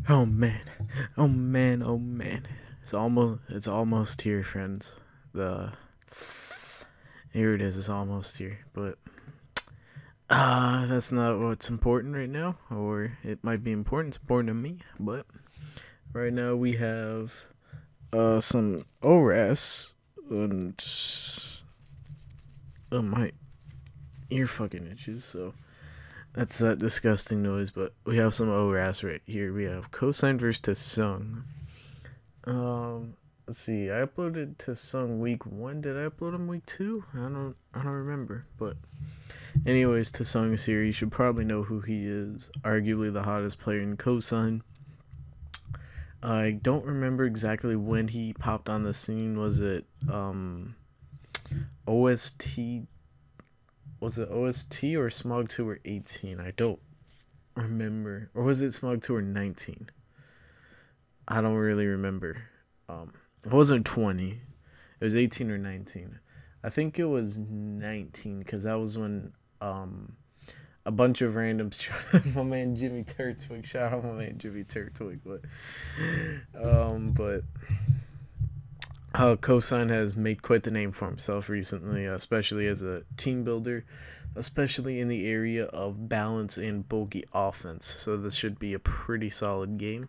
Oh man. Oh man. Oh man. It's almost here, friends. The Here it is. It's almost here. But that's not what's important right now, or it might be important. It's important to me, but right now we have some ORAS and my ear fucking itches, so that's that disgusting noise. But we have some ORAS right here. We have Cosine versus Tesung. Let's see. I uploaded Tesung week 1. Did I upload him week 2? I don't remember. But anyways, Tesung is here. You should probably know who he is. Arguably the hottest player in Cosine. I don't remember exactly when he popped on the scene. Was it OST? Was it OST or Smog Tour 18? I don't remember. Or was it Smog Tour 19? I don't really remember. It wasn't 20. It was 18 or 19. I think it was 19 because that was when a bunch of randoms. My man Jimmy Turtwig. Shout out my man Jimmy Turtwig. But Cosine has made quite the name for himself recently, especially as a team builder, especially in the area of balance and bulky offense. So this should be a pretty solid game.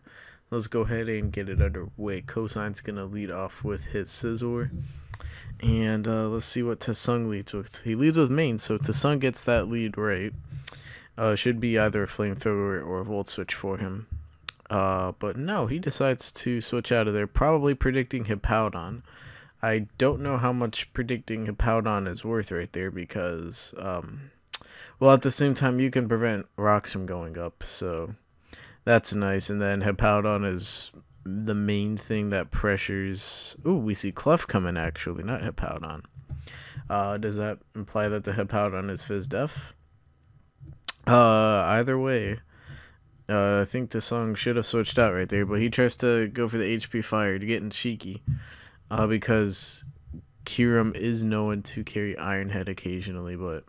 Let's go ahead and get it underway. Cosine's going to lead off with his Scizor. And let's see what Tesung leads with. He leads with main, so Tesung gets that lead right. Should be either a flamethrower or a volt switch for him. But no, he decides to switch out of there, probably predicting Hippowdon. I don't know how much predicting Hippowdon is worth right there because, well, at the same time, you can prevent rocks from going up, so that's nice. And then Hippowdon is the main thing that pressures. Ooh, we see Clef coming actually, not Hippowdon. Does that imply that the Hippowdon is Fizz Def? Either way, I think Tesung should have switched out right there, but he tries to go for the HP Fire to get in cheeky, because Kyurem is known to carry Iron Head occasionally, but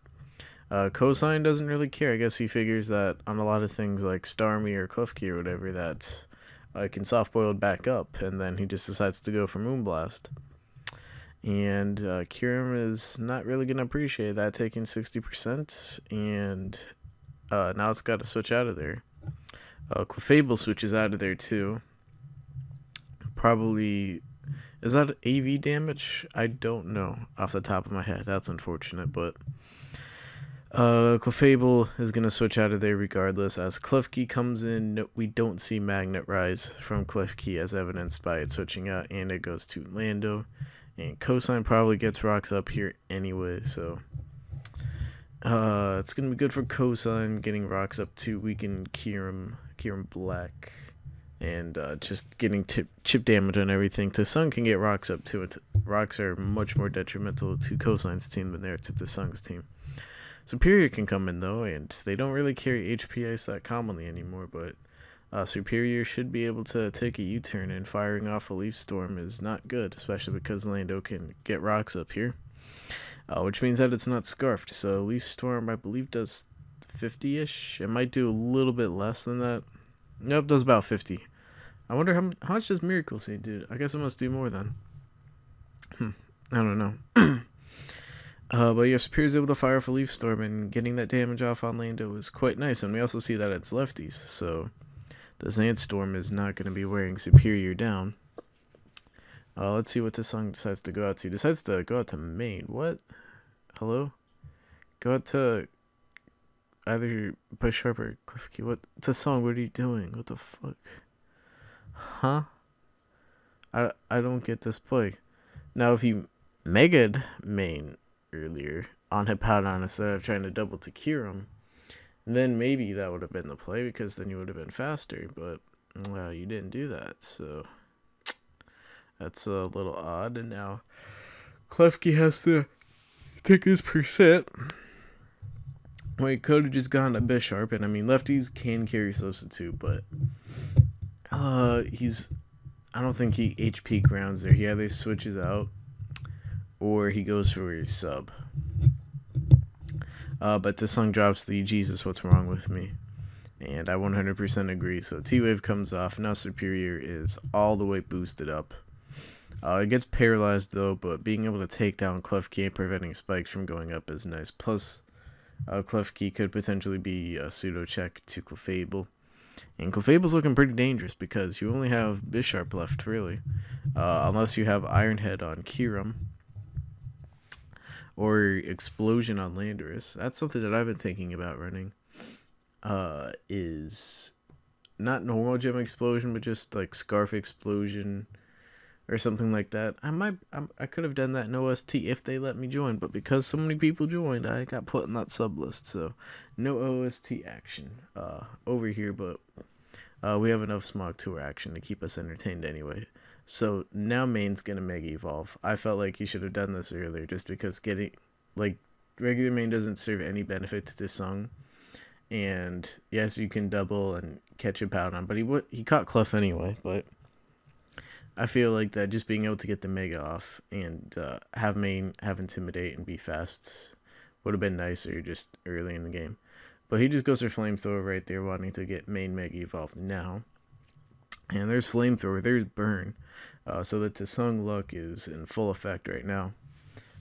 Cosine doesn't really care. I guess he figures that on a lot of things like Starmie or Klefki or whatever that can soft boil back up, and then he just decides to go for Moonblast. And Kyurem is not really going to appreciate that, taking 60%, and now it's got to switch out of there. Clefable switches out of there too. Probably, is that AV damage? I don't know off the top of my head. That's unfortunate, but Clefable is going to switch out of there regardless. As Klefki comes in, no, we don't see Magnet Rise from Klefki as evidenced by it switching out, and it goes to Lando. And Cosine probably gets rocks up here anyway, so it's going to be good for Cosine getting rocks up to weaken Kyurem Black, and just getting chip damage on everything. Tesung can get rocks up to it. Rocks are much more detrimental to Cosine's team than they are to Tesung's team. Superior can come in though, and they don't really carry HP Ice that commonly anymore, but Superior should be able to take a U-turn, and firing off a Leaf Storm is not good, especially because Lando can get rocks up here, which means that it's not scarfed. So Leaf Storm, I believe, does 50-ish. It might do a little bit less than that. Nope, does about 50. I wonder how much does Miracle Seed do? I guess it must do more then. I don't know. But yeah, Superior is able to fire off a Leaf Storm, and getting that damage off on Lando is quite nice. And we also see that it's lefties, so the Sandstorm is not going to be wearing Superior down. Let's see what Tesung decides to go out to. He decides to go out to main. What? Hello? Go out to either Bisharp or Klefki. What? Tesung, what are you doing? What the fuck? Huh? I don't get this play. Now, if you mega'd main earlier on Hippowdon instead of trying to double to Kyurem, then maybe that would have been the play, because then you would have been faster, but you didn't do that, so that's a little odd. And now Klefki has to take his percent. Well, he could have just gone to Bisharp, and I mean, lefties can carry substitute, but I don't think he HP grounds there. He either switches out or he goes for his sub. But Tesung drops the Jesus, what's wrong with me? And I 100% agree. So T-Wave comes off. Now Superior is all the way boosted up. It gets paralyzed though, but being able to take down Clef Key and preventing spikes from going up is nice. Plus, Clef Key could potentially be a pseudo check to Clefable. And Clefable's looking pretty dangerous because you only have Bisharp left, really. Unless you have Iron Head on Kyurem or Explosion on Landorus. That's something that I've been thinking about running. Is not normal Gem Explosion, but just like Scarf Explosion or something like that. I could have done that in OST if they let me join, but because so many people joined, I got put in that sub list. So no OST action over here, but we have enough Smog Tour action to keep us entertained anyway. So now main's gonna Mega Evolve. I felt like he should have done this earlier, just because getting like regular main doesn't serve any benefit to Tesung. And yes, you can double and catch a pout on, but he caught Clef anyway. But I feel like that just being able to get the Mega off and have main have Intimidate and be fast would have been nicer just early in the game. But he just goes for Flamethrower right there, wanting to get main Mega evolved now. And there's Flamethrower, there's Burn. So the Tesung luck is in full effect right now.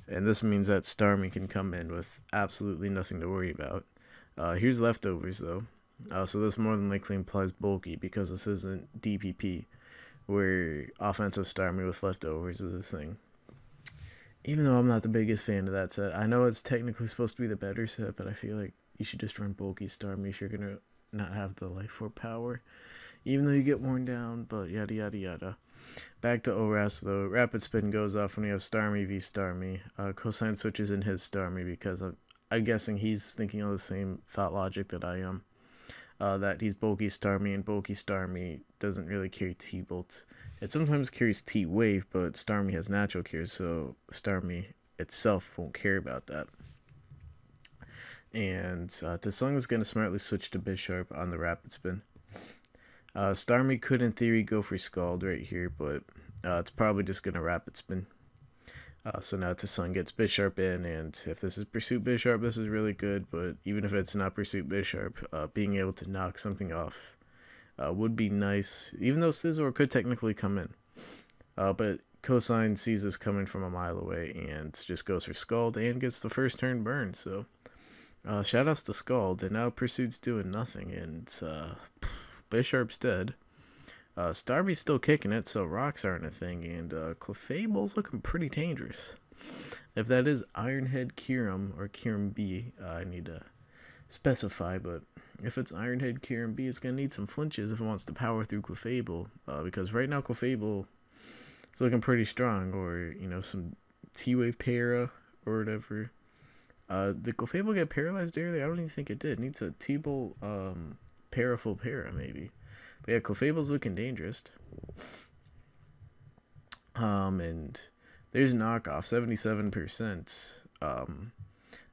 And this means that Starmie can come in with absolutely nothing to worry about. Here's Leftovers though. So this more than likely implies Bulky, because this isn't DPP, where offensive Starmie with Leftovers is a thing. Even though I'm not the biggest fan of that set. I know it's technically supposed to be the better set, but I feel like you should just run Bulky Starmie if you're going to not have the Life Orb power. Even though you get worn down, but yada yada yada. Back to ORAS though. Rapid Spin goes off when you have Starmie v Starmie. Cosine switches in his Starmie because I'm guessing he's thinking of the same thought logic that I am. That he's Bulky Starmie, and Bulky Starmie doesn't really carry T-Bolt. It sometimes carries T-Wave, but Starmie has natural cures, so Starmie itself won't care about that. And Tesung is going to smartly switch to Bisharp on the Rapid Spin. Starmie could, in theory, go for Scald right here, but it's probably just going to Rapid Spin. So now Tesung gets Bisharp in, and if this is Pursuit Bisharp, this is really good, but even if it's not Pursuit Bisharp, being able to knock something off would be nice, even though Scizor could technically come in. But Cosine sees this coming from a mile away and just goes for Scald and gets the first turn burn, so shoutouts to Scald, and now Pursuit's doing nothing, and Bisharp's dead. Starmie's still kicking it, so rocks aren't a thing, and Clefable's looking pretty dangerous. If that is Ironhead Kyurem or Kyurem B, I need to specify, but if it's Ironhead Kyurem B, it's going to need some flinches if it wants to power through Clefable, because right now Clefable is looking pretty strong, or, you know, some T-Wave Para or whatever. Did Clefable get paralyzed earlier? I don't even think it did. It needs a T-Bolt Para full Para, maybe. But yeah, Clefable's looking dangerous. And there's knockoff, 77%.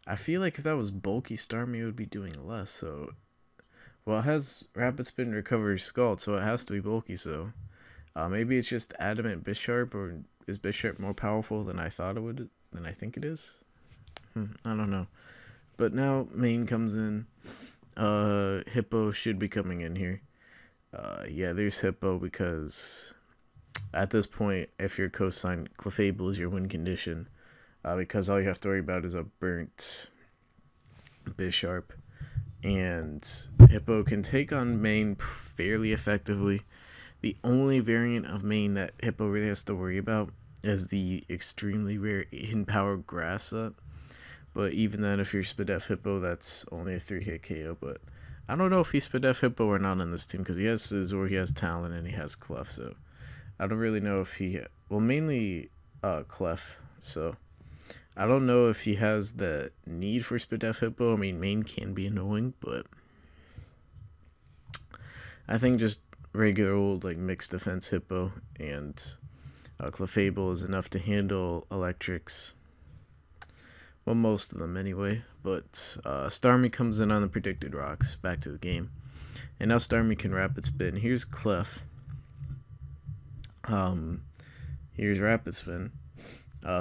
I feel like if that was Bulky Starmie, it would be doing less, so... Well, it has Rapid Spin Recovery Scald, so it has to be Bulky, so... maybe it's just Adamant Bisharp, or is Bisharp more powerful than I thought it would, than I think it is? I don't know. But now main comes in. Hippo should be coming in here. Yeah, there's Hippo, because at this point, if you're Cosine, Clefable is your win condition, because all you have to worry about is a burnt Bisharp, and Hippo can take on main fairly effectively. The only variant of main that Hippo really has to worry about is the extremely rare Hidden Power Grass set, but even then, if you're Spadef Hippo, that's only a 3-hit KO, but I don't know if he's Spadef Hippo or not on this team, because he has Scizor, he has Talon, and he has Clef, so I don't really know if he... Well, mainly Clef, so I don't know if he has the need for Spadef Hippo. I mean, main can be annoying, but I think just regular old, like, mixed defense Hippo and Clefable is enough to handle electrics. Well, most of them anyway, but Starmie comes in on the predicted rocks, back to the game. And now Starmie can Rapid Spin. Here's Clef. Here's Rapid Spin.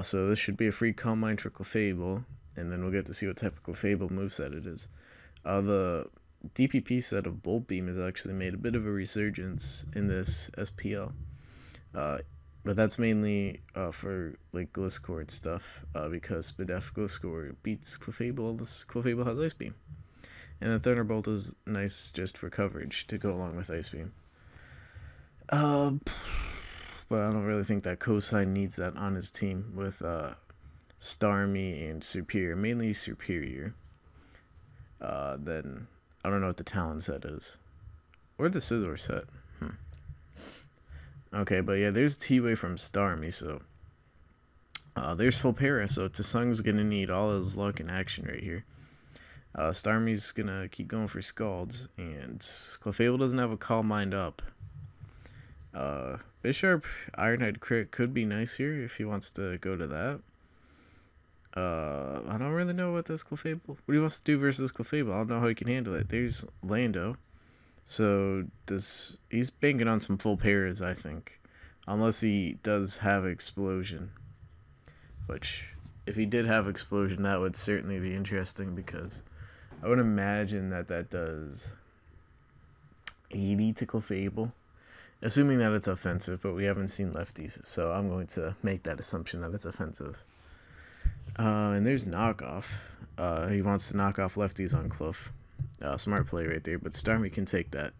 So this should be a free Calm Mind for Clefable, and then we'll get to see what type of Clefable moveset it is. The DPP set of Bolt Beam has actually made a bit of a resurgence in this SPL. Uh, but that's mainly for like Gliscor stuff, because Spadef Gliscor beats Clefable, unless Clefable has Ice Beam. And the Thunderbolt is nice just for coverage to go along with Ice Beam. But I don't really think that Cosine needs that on his team with Starmie and Superior, mainly Superior. Then I don't know what the talent set is, or the Scizor set. Okay, but yeah, there's T-Way from Starmie, so there's Fulpera, so Tesung's gonna need all his luck and action right here. Starmie's gonna keep going for Scalds, and Clefable doesn't have a Calm Mind up. Bisharp Ironhead crit could be nice here if he wants to go to that. I don't really know what this Clefable, what he wants to do versus Clefable. I don't know how he can handle it. There's Lando. So he's banking on some full pairs, I think. Unless he does have Explosion. Which, if he did have Explosion, that would certainly be interesting, because I would imagine that does 80 to Clefable. Assuming that it's offensive, but we haven't seen lefties, so I'm going to make that assumption that it's offensive. And there's Knockoff. He wants to knock off lefties on Cluff. Smart play right there, but Starmie can take that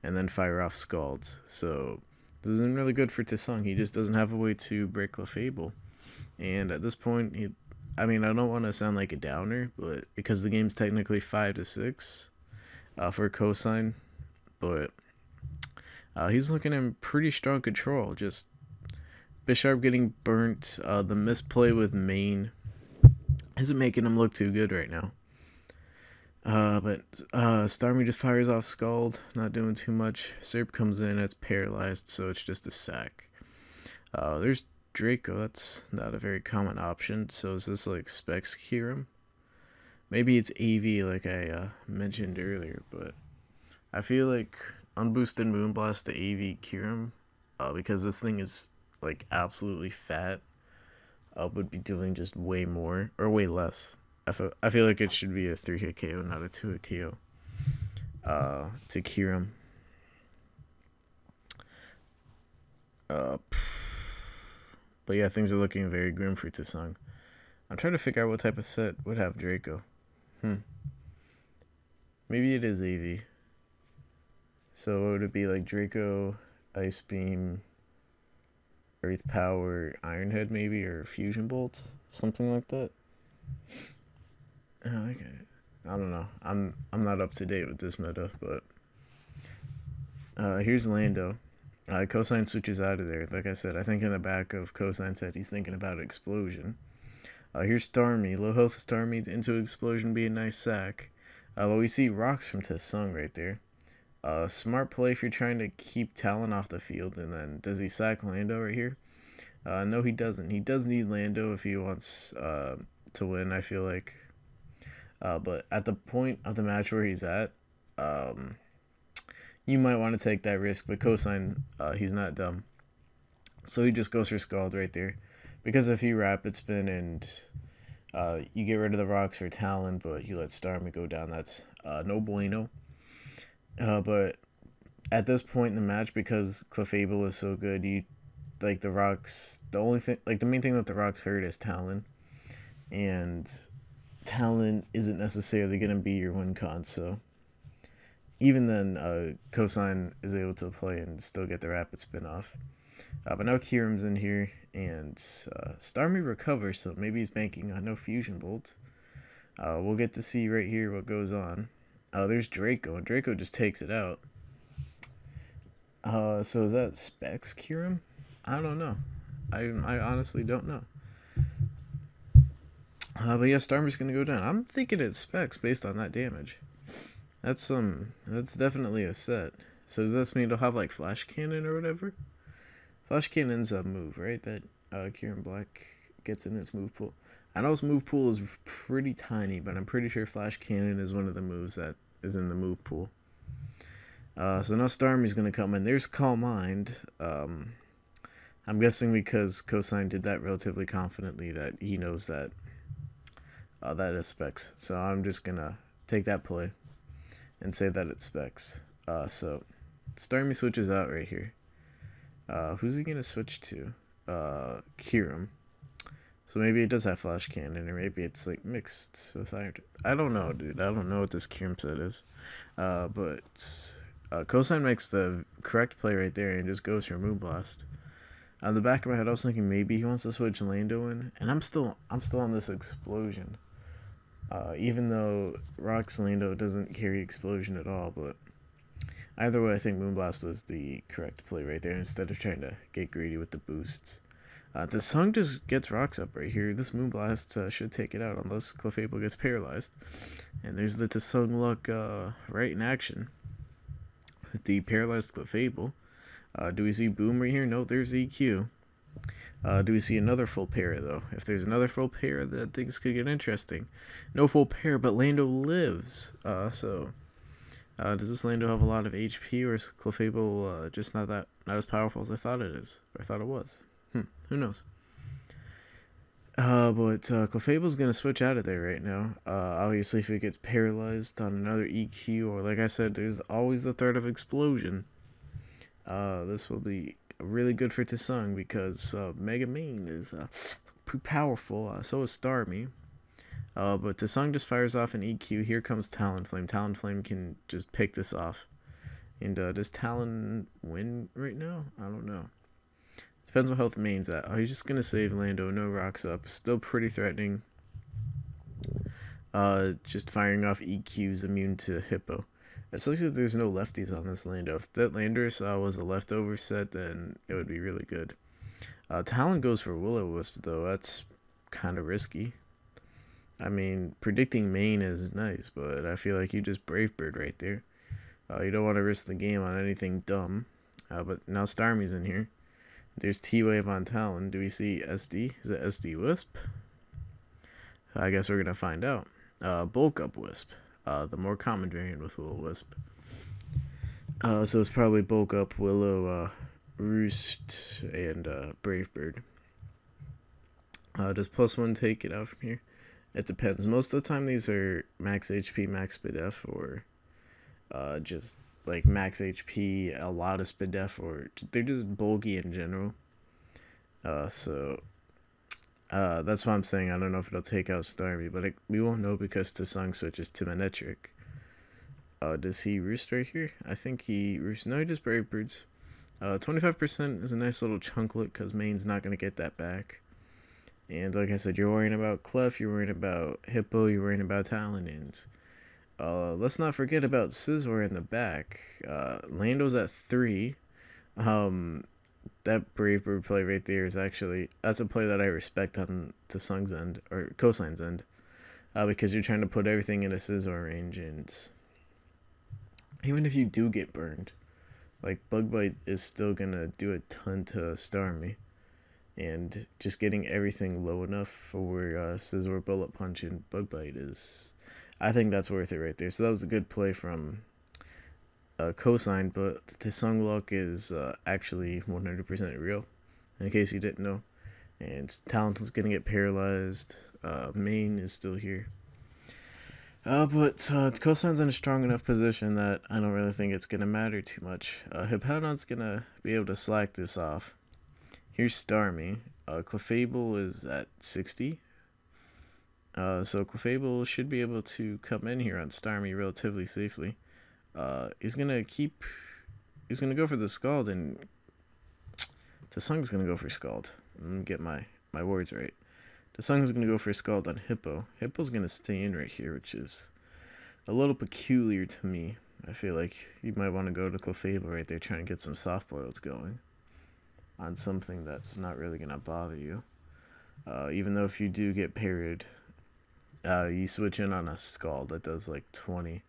and then fire off Scalds. So this isn't really good for Tesung. He just doesn't have a way to break Clefable. And at this point, I don't want to sound like a downer, but because the game's technically 5-6 for Cosine, but he's looking in pretty strong control. Just Bisharp getting burnt. The misplay with Main isn't making him look too good right now. But Starmie just fires off Scald, not doing too much. Serp comes in, it's paralyzed, so it's just a sack. There's Draco, that's not a very common option. So is this like Specs Kyurem? Maybe it's AV like I mentioned earlier, but I feel like Unboosted Moonblast to AV Kyurem, because this thing is like absolutely fat, would be doing just way more, or way less. I feel like it should be a 3-hit KO, not a 2-hit KO. To Kyurem. But yeah, things are looking very grim for Tesung. I'm trying to figure out what type of set would have Draco. Maybe it is AV. So would it be like Draco, Ice Beam, Earth Power, Ironhead maybe, or Fusion Bolt? Something like that. Okay. I don't know. I'm not up to date with this meta, but here's Lando. Cosine switches out of there. Like I said, I think in the back of Cosine's head, he's thinking about Explosion. Here's Starmie. Low health Starmie into Explosion be a nice sack. Well, we see rocks from Tesung right there. Smart play if you're trying to keep Talon off the field. And then, does he sack Lando right here? No, he doesn't. He does need Lando if he wants to win, I feel like. But at the point of the match where he's at, you might want to take that risk. But Cosine, he's not dumb. So he just goes for Scald right there. Because if you Rapid Spin and you get rid of the rocks for Talon, but you let Starmie go down, that's no bueno. But at this point in the match, because Clefable is so good, you like the rocks. The only thing, like the main thing that the rocks hurt is Talon, and Talon isn't necessarily going to be your win con. So even then, Cosine is able to play and still get the Rapid Spin off. But now Kyurem's in here, and Starmie recovers, so maybe he's banking on no Fusion Bolt. We'll get to see right here what goes on. There's Draco, and Draco just takes it out. So is that Specs Kyurem? I don't know. I honestly don't know. But yeah, Starmie's gonna go down. I'm thinking it's Specs based on that damage. That's definitely a set. So does this mean it'll have like Flash Cannon or whatever? Flash Cannon's a move, right? That Kyurem Black gets in its move pool. I know his move pool is pretty tiny, but I'm pretty sure Flash Cannon is one of the moves that is in the move pool. So now Starmie's going to come in. There's Calm Mind. I'm guessing because Cosine did that relatively confidently that he knows that that is Specs. So I'm just going to take that play. and say that it specs. So Starmie switches out right here. Who's he gonna switch to? Kirim. So maybe it does have flash cannon, or maybe it's like mixed with iron. I don't know, dude. I don't know what this Kirim set is. But Cosine makes the correct play right there and just goes for Moonblast. On the back of my head, I was thinking maybe he wants to switch Lando in, and I'm still on this explosion. Even though Rock's Lando doesn't carry explosion at all, but either way, I think Moonblast was the correct play right there instead of trying to get greedy with the boosts. Tesung just gets rocks up right here. This Moonblast should take it out unless Clefable gets paralyzed. And there's the Tesung luck right in action. With the paralyzed Clefable. Do we see Boom right here? No, there's EQ. Do we see another full pair, though? If there's another full pair, that things could get interesting. No full pair, but Lando lives. So does this Lando have a lot of HP, or is Clefable just not as powerful as I thought it is? Or I thought it was. Who knows? But Clefable's gonna switch out of there right now. Obviously, if it gets paralyzed on another EQ, or like I said, there's always the threat of explosion. This will be really good for Tesung because Mega Main is pretty powerful. So is Starmie. But Tesung just fires off an EQ. Here comes Talonflame. Talonflame can just pick this off. And does Talon win right now? I don't know. Depends what health Main's at. Oh, he's just gonna save Lando. No rocks up. Still pretty threatening. Just firing off EQs immune to Hippo. It sucks that there's no lefties on this Lando. If that Landorus was a leftover set, then it would be really good. Talon goes for Will-O-Wisp, though. That's kind of risky. I mean, predicting main is nice, but I feel like you just Brave Bird right there. You don't want to risk the game on anything dumb. But now Starmie's in here. There's T-Wave on Talon. Do we see SD? Is it SD Wisp? I guess we're going to find out. Bulk Up Wisp. The more common variant with Will-O-Wisp. So it's probably Bulk Up, Willow, Roost, and Brave Bird. Does +1 take it out from here? It depends. Most of the time these are max HP, max SPDF, or just like max HP, a lot of SPDF, or they're just bulky in general. So that's why I'm saying I don't know if it'll take out Starmie, but we won't know because Tesung switches to Manectric. Does he roost right here? I think he roosts. No, he just Brave Birds. 25% is a nice little chunklet because main's not going to get that back. And like I said, you're worrying about Clef, you're worrying about Hippo, you're worrying about Talon, and let's not forget about Scizor in the back. Lando's at 3. That Brave Bird play right there is actually, that's a play that I respect on Tesung's end, or Cosine's end, because you're trying to put everything in a Scizor range, and even if you do get burned, like Bug Bite is still gonna do a ton to Starmie, and just getting everything low enough for Scizor, Bullet Punch, and Bug Bite is, I think that's worth it right there. So that was a good play from Cosine, but the Tesung luck is actually 100% real, in case you didn't know. And Talent is going to get paralyzed. Main is still here. But Cosine's in a strong enough position that I don't really think it's going to matter too much. Hippowdon's going to be able to slack this off. Here's Starmie. Clefable is at 60. So Clefable should be able to come in here on Starmie relatively safely. He's gonna go for the Scald, and Tesung's gonna go for Scald. I'm gonna get my words right. Tesung's gonna go for Scald on Hippo. Hippo's gonna stay in right here, which is a little peculiar to me. I feel like you might want to go to Clefable right there, trying to get some soft boils going on something that's not really gonna bother you. Even though if you do get parried, you switch in on a Scald that does like 20.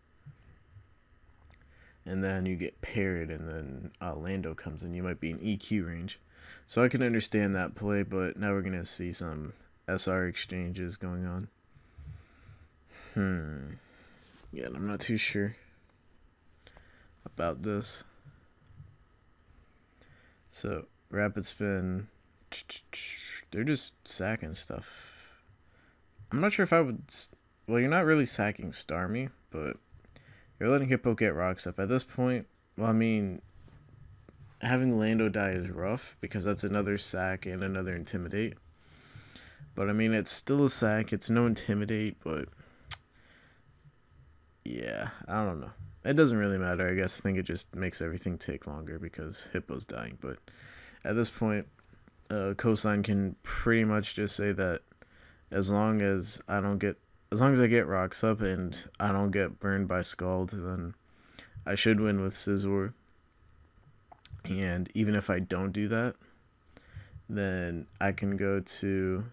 And then you get parried, and then Lando comes in. You might be in EQ range. So I can understand that play, but now we're going to see some SR exchanges going on. Yeah, I'm not too sure about this. So, Rapid Spin. They're just sacking stuff. I'm not sure if I would... Well, you're not really sacking Starmie, but You're letting Hippo get rocks up. At this point, well, I mean, having Lando die is rough because that's another sack and another intimidate. But I mean, it's still a sack. It's no intimidate, but yeah, I don't know. It doesn't really matter, I guess. I think it just makes everything take longer because Hippo's dying. But at this point, Cosine can pretty much just say that as long as I get rocks up and I don't get burned by Scald, then I should win with Scizor. And even if I don't do that, then I can go to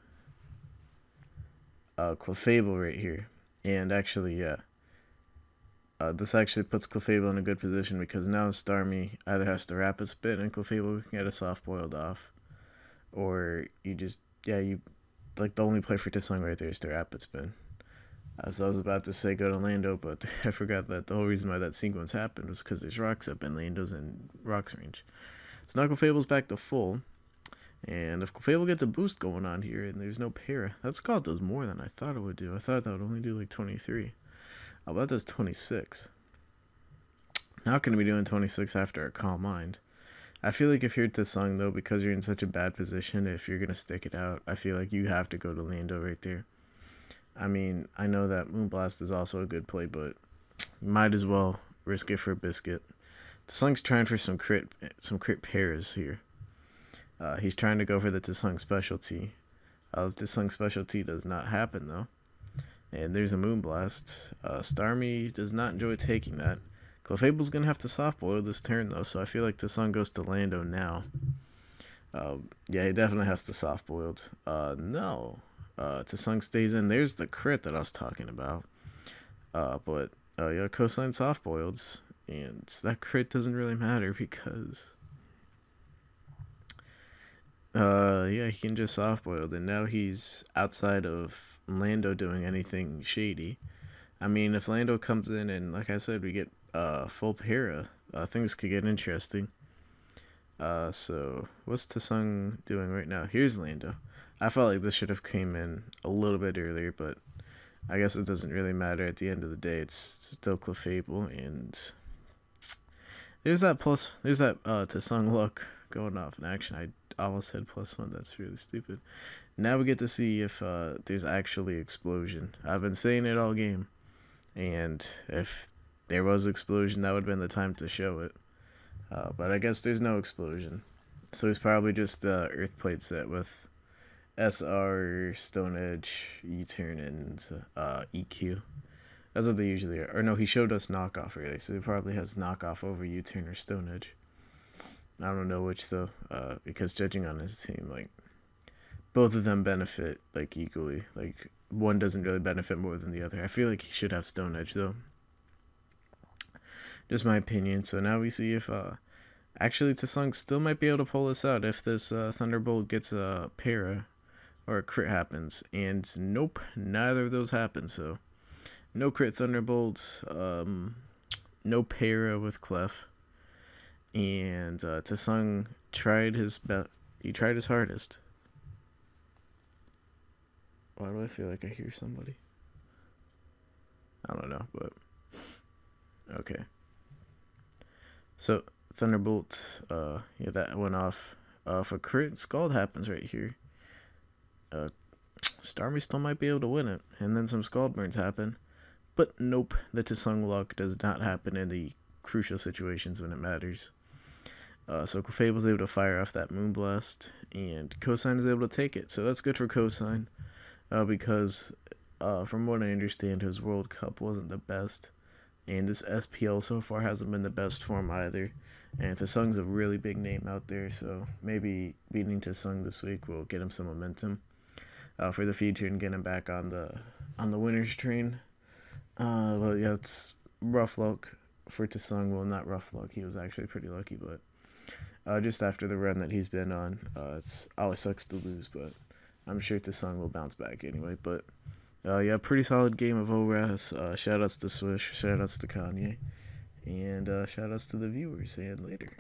Clefable right here. And actually, yeah. This actually puts Clefable in a good position because now Starmie either has to Rapid Spin and Clefable can get a soft boiled off. Or you just, yeah, you, like the only play for Tesung right there is to Rapid Spin. So I was about to say go to Lando, but I forgot that the whole reason why that sequence happened was because there's rocks up and Lando's in rocks range. So now Clefable's back to full. And if Clefable gets a boost going on here and there's no para, that Scald does more than I thought it would do. I thought that would only do like 23. Oh, that does 26. Not going to be doing 26 after a Calm Mind. I feel like if you're Tesung, though, because you're in such a bad position, if you're going to stick it out, I feel like you have to go to Lando right there. I mean, I know that Moonblast is also a good play, but you might as well risk it for a biscuit. Tesung's trying for some crit pairs here. He's trying to go for the Tesung specialty. Tesung specialty does not happen, though. And there's a Moonblast. Starmie does not enjoy taking that. Clefable's going to have to soft boil this turn, though, so I feel like Tesung goes to Lando now. Yeah, he definitely has to soft boiled. No. Tesung stays in. There's the crit that I was talking about. But yeah, Cosine soft boiled. And that crit doesn't really matter because yeah, he can just soft boiled, and now he's outside of Lando doing anything shady. I mean, if Lando comes in and, like I said, we get full para, things could get interesting. So what's Tesung doing right now? Here's Lando. I felt like this should have came in a little bit earlier, but I guess it doesn't really matter at the end of the day. It's still Clefable, and there's that Tesung luck going off in action. I almost said +1. That's really stupid. Now we get to see if there's actually explosion. I've been saying it all game, and if there was explosion, that would have been the time to show it. But I guess there's no explosion, so he's probably just the Earth Plate set with SR, Stone Edge, U-turn, and EQ. That's what they usually are. Or no, he showed us knockoff earlier, so he probably has knockoff over U-turn or Stone Edge. I don't know which though, because judging on his team, like both of them benefit like equally. Like one doesn't really benefit more than the other. I feel like he should have Stone Edge though. Just my opinion. So now we see if actually Tesung still might be able to pull this out if this Thunderbolt gets a para or a crit happens. And nope, neither of those happen. So no crit Thunderbolt, no para with Clef. And Tesung tried his best. He tried his hardest. Why do I feel like I hear somebody? I don't know, but okay. So Thunderbolt, yeah, that went off. If a crit Scald happens right here, Starmie still might be able to win it, and then some Scald burns happen. But nope, the Tesung luck does not happen in the crucial situations when it matters. So Clefable's able to fire off that Moonblast, and Cosine is able to take it. So that's good for Cosine, because from what I understand, his World Cup wasn't the best, and this SPL so far hasn't been the best form either. And Tesung's a really big name out there, so maybe beating Tesung this week will get him some momentum for the future and get him back on the winners train. But yeah, it's rough luck for Tesung. Well, not rough luck. He was actually pretty lucky, but just after the run that he's been on, it always sucks to lose, but I'm sure Tesung will bounce back anyway. But yeah, pretty solid game of ORAS. Shoutouts to Swish, shoutouts to Kanye, and shoutouts to the viewers, and later.